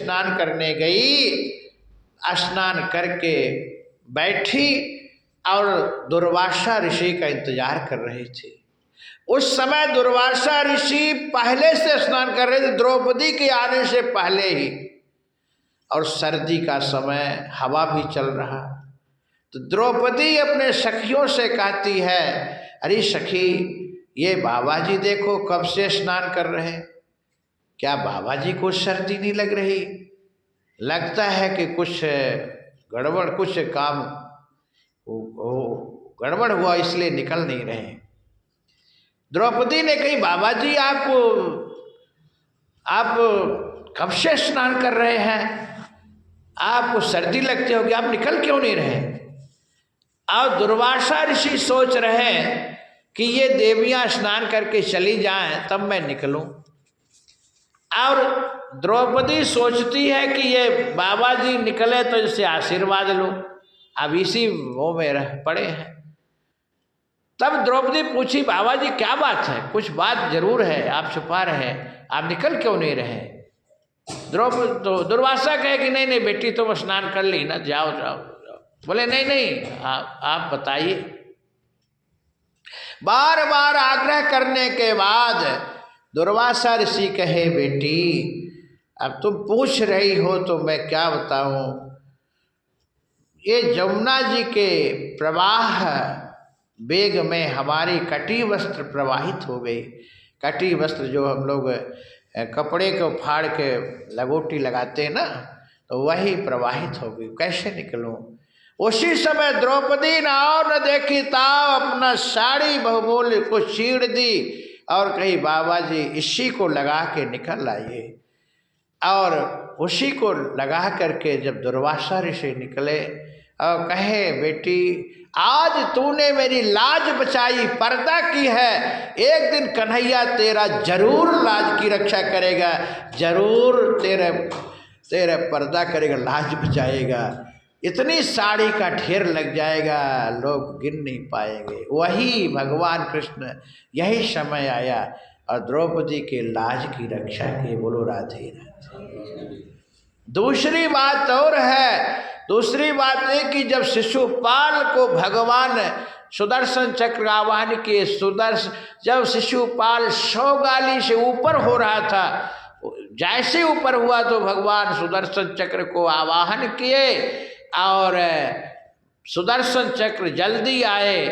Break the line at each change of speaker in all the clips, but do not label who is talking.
स्नान करने गई, स्नान करके बैठी और दुर्वासा ऋषि का इंतजार कर रही थी। उस समय दुर्वासा ऋषि पहले से स्नान कर रहे थे, द्रौपदी के आने से पहले ही, और सर्दी का समय, हवा भी चल रहा। तो द्रौपदी अपने सखियों से कहती है, अरे सखी, ये बाबा जी देखो कब से स्नान कर रहे हैं, क्या बाबा जी को सर्दी नहीं लग रही? लगता है कि कुछ गड़बड़, कुछ काम गड़बड़ हुआ, इसलिए निकल नहीं रहे। द्रौपदी ने कही, बाबा जी आप कब से स्नान कर रहे हैं, आपको सर्दी लगती होगी, आप निकल क्यों नहीं रहे? और दुर्वासा ऋषि सोच रहे हैं कि ये देवियां स्नान करके चली जाएं तब मैं निकलूं, और द्रौपदी सोचती है कि ये बाबा जी निकले तो इससे आशीर्वाद लो, अब इसी वो में रह पड़े हैं। तब द्रौपदी पूछी, बाबा जी क्या बात है, कुछ बात जरूर है, आप छुपा रहे हैं, आप निकल क्यों नहीं रहे? द्रौपदी तो दुर्वासा कहे कि नहीं नहीं बेटी, तुम स्नान कर ली ना, जाओ जाओ जाओ। बोले नहीं नहीं, आप बताइए। बार बार आग्रह करने के बाद दुर्वासा ऋषि कहे, बेटी अब तुम पूछ रही हो तो मैं क्या बताऊं, ये जमुना जी के प्रवाह वेग में हमारी कटी वस्त्र प्रवाहित हो गई। कटी वस्त्र जो हम लोग कपड़े को फाड़ के लगोटी लगाते हैं ना, तो वही प्रवाहित हो गई, कैसे निकलूं? उसी समय द्रौपदी न और न देखी ताव अपना साड़ी बहुमूल्य को चीड़ दी और कही, बाबा जी इसी को लगा के निकल आइए। और उसी को लगा करके जब दुर्वासा ऋषि निकले और कहे, बेटी आज तूने मेरी लाज बचाई, पर्दा की है, एक दिन कन्हैया तेरा जरूर लाज की रक्षा करेगा, जरूर तेरे पर्दा करेगा, लाज बचाएगा, इतनी साड़ी का ढेर लग जाएगा, लोग गिन नहीं पाएंगे। वही भगवान कृष्ण यही समय आया और द्रौपदी के लाज की रक्षा की। बोलो राधे राधे। दूसरी बात और है, दूसरी बात है कि जब शिशुपाल को भगवान सुदर्शन चक्र आवाहन किए, जब शिशुपाल 100 गाली से ऊपर हो रहा था, जैसे ऊपर हुआ तो भगवान सुदर्शन चक्र को आवाहन किए और सुदर्शन चक्र जल्दी आए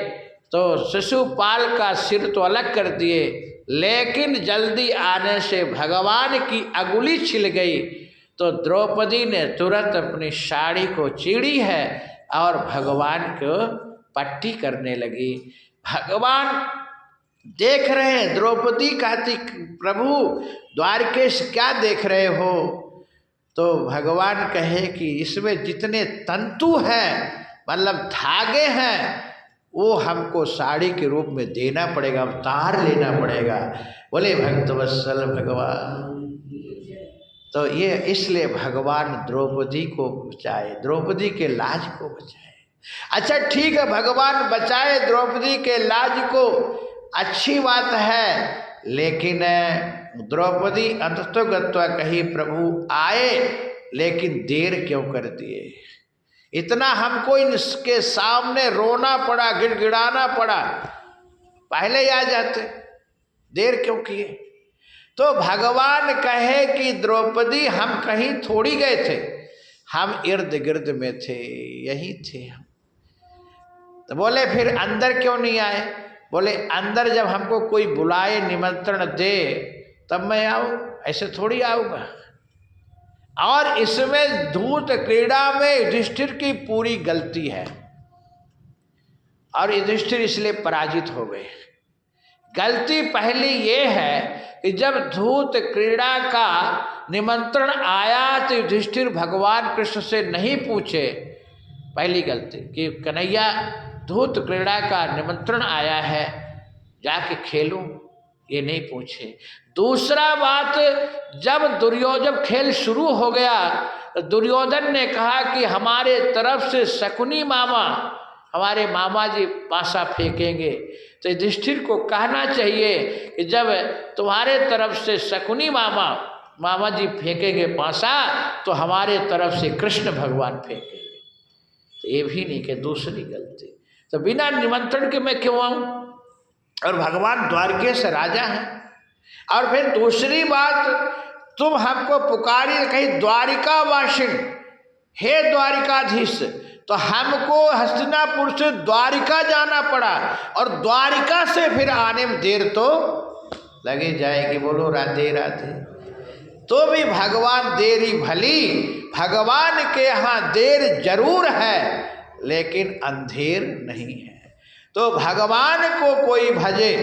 तो शिशुपाल का सिर तो अलग कर दिए, लेकिन जल्दी आने से भगवान की अंगुली छिल गई। तो द्रौपदी ने तुरंत अपनी साड़ी को चीड़ी है और भगवान को पट्टी करने लगी। भगवान देख रहे हैं, द्रौपदी कहती, प्रभु द्वारकेश क्या देख रहे हो? तो भगवान कहे कि इसमें जितने तंतु हैं, मतलब धागे हैं, वो हमको साड़ी के रूप में देना पड़ेगा, अवतार लेना पड़ेगा। बोले भक्तवत्सल भगवान। तो ये इसलिए भगवान द्रौपदी को बचाए, द्रौपदी के लाज को बचाए। अच्छा ठीक है, भगवान बचाए द्रौपदी के लाज को, अच्छी बात है, लेकिन द्रौपदी अंततोगत्वा कही, प्रभु आए लेकिन देर क्यों कर दिए? इतना हमको इनके सामने रोना पड़ा, गिड़गिड़ाना पड़ा, पहले ही आ जाते, देर क्यों किए? तो भगवान कहे कि द्रौपदी हम कहीं थोड़ी गए थे, हम इर्द गिर्द में थे, यही थे हम। तो बोले फिर अंदर क्यों नहीं आए? बोले अंदर जब हमको कोई बुलाए, निमंत्रण दे, तब मैं आऊँ, ऐसे थोड़ी आऊँगा। और इसमें धूत क्रीड़ा में युधिष्ठिर की पूरी गलती है और युधिष्ठिर इसलिए पराजित हो गए। गलती पहली ये है कि जब धूत क्रीड़ा का निमंत्रण आया तो युधिष्ठिर भगवान कृष्ण से नहीं पूछे। पहली गलती कि कन्हैया धूत क्रीड़ा का निमंत्रण आया है, जाके खेलूं, ये नहीं पूछे। दूसरा बात, जब खेल शुरू हो गया तो दुर्योधन ने कहा कि हमारे तरफ से शकुनी मामा, हमारे मामा जी पासा फेंकेंगे। तो युधिष्ठिर को कहना चाहिए कि जब तुम्हारे तरफ से शकुनी मामा मामा जी फेंकेंगे पासा तो हमारे तरफ से कृष्ण भगवान फेंकेंगे। तो ये भी नहीं कि दूसरी गलती, तो बिना निमंत्रण के मैं क्यों आऊं? और भगवान द्वारकेश राजा हैं। और फिर दूसरी बात, तुम हमको पुकारी कहीं द्वारिका वासिन, हे द्वारिकाधीश, तो हमको हस्तिनापुर से द्वारिका जाना पड़ा और द्वारिका से फिर आने में देर तो लगी जाएगी। बोलो राधे राधे। तो भी भगवान देरी भली, भगवान के यहाँ देर जरूर है लेकिन अंधेर नहीं है। तो भगवान को कोई भजे,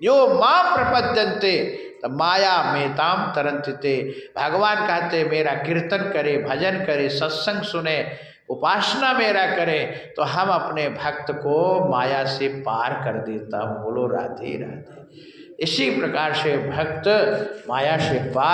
यो मां प्रपद्यन्ते तो माया मेताम तरंतिते। भगवान कहते मेरा कीर्तन करे, भजन करे, सत्संग सुने, उपासना मेरा करे तो हम अपने भक्त को माया से पार कर देता हूँ। बोलो राधे राधे। इसी प्रकार से भक्त माया से पार